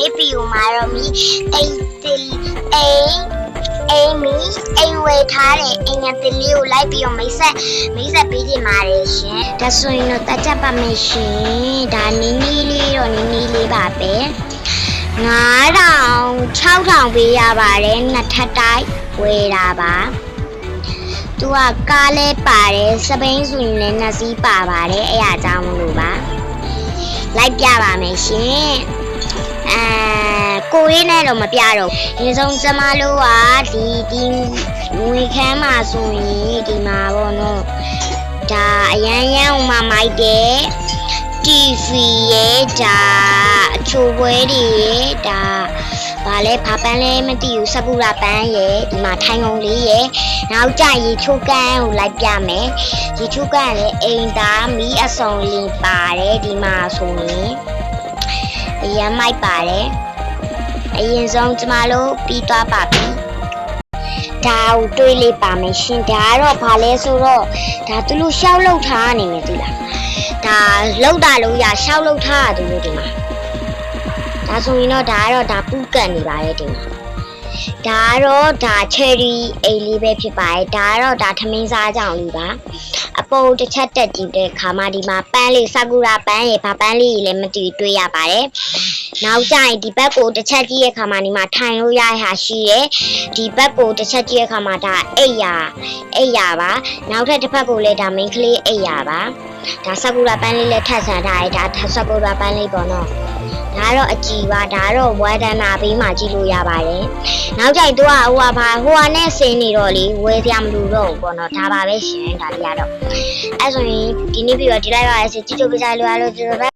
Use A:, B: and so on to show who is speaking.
A: နေ့ဗီဒီယိုမှာတော့အိမ်ဝယ်ထားတဲ့အိမ်ငယ်တလေးကိုလိုက်ပြီးတော့မိတ်ဆက်ပေးချင်ပါတယ်ရှင်ဒါဆိုရင်တော့တတ်ကြပါမယ်ရှင်ဒါနီနီလေးပါပဲ9,000 ပေးရပါတယ်နှစ်ထပ်တိုက်ဝယ်တာပါသူကကားလဲပါတယ်စပိန်ဆိုရင်လည်းနှစ်စီးပါပါတယ်အဲ့အကြောင်းမလို့ပါလိုက်ပြပါမယ်ရှင်ကိုရေးနဲ့တော့မပြတော့ဒီဆုံးကျမတို့ကဒီငွေခမ်းမှာဆိုရင်ဒီမှာပေါ့နော်ဒါအရန်မှမိုက်တယ် TV ရဲ့ဒါအချိုးပွဲတွေရဲ့ဒါဘာလဲဘာပန်းလဲမသိဘူးစကူရာပန်းရဲ့ဒီမှာထိုင်ကုန်လေးရဲ့နောက်ကြရေချိုးကန်းကိုလိုက်ပြမယ်ရေချိုးကန်းလည်းအိမ်သားမီးအစုံလင်းပါတယ်ဒီမှာဆိုရင်အရန်မိုက်ပါတယ်အရင်ဆုံးကျမတို့ပြီးသွားပါပြီဒါကိုတွေးလေးပါမယ်ရှင်ဒါကတော့ဘာလဲဆိုတော့ဒါသူတို့ရှောက်လောက်ထားနေမယ်သိလားဒါလောက်တာလို့ရရှောက်လောက်ထားတယ်လို့ဒီမှာဒါဆိုရင်တော့ဒါကတော့ဒါပူးကန်နေပါရဲ့ဒီမှာဒါကတော့ဒါ cherry အိမ်လေးပဲဖြစ်ပါတယ်ဒါကတော့ဒါထမင်းစားကြောင်လေးပါအပေါ်တစ်ချက်တက်ကြည့်တဲ့ခါမှဒီမှာပန်းလေးဆာကူရာပန်းရဲ့ဘာပန်းလေးလည်းမတူတွေ့ရပါတယ်နောက်ကျရင်ဒီဘက်ကိုတစ်ချက်ကြည့်ရဲ့ခါမှဒီမှာထိုင်လို့ရရဟာရှိတယ်ဒီဘက်ကိုတစ်ချက်ကြည့်ရဲ့ခါမှဒါအိပ်ရာပါနောက်ထပ်တစ်ဖက်ကိုလည်းဒါ main ကလေးအိပ်ရာပါဒါဆာကူရာပန်းလေးလည်းထပ်ဆန်ထားတယ်ဒါဆာကူရာပန်းလေးပေါ့နော်ဒါတော့အကြည်ပါဒါတော့ဝါဒနာပေးမှကြည့်လို့ရပါတယ်နောက်ကျရင်သူကဟိုဟာနဲ့ဆင်းနေတော့လေဝယ်စရာမလိုတော့ဘူးပေါ့နော်ဒါပါပဲရှင်ဒါလေးကတော့အဲ့ဆိုရင်ဒီနေ့ပြီးတော့ဒီလိုက်ပါရစေကြည့်ကြပြကြလို့ရလို့ဒီလိုပဲ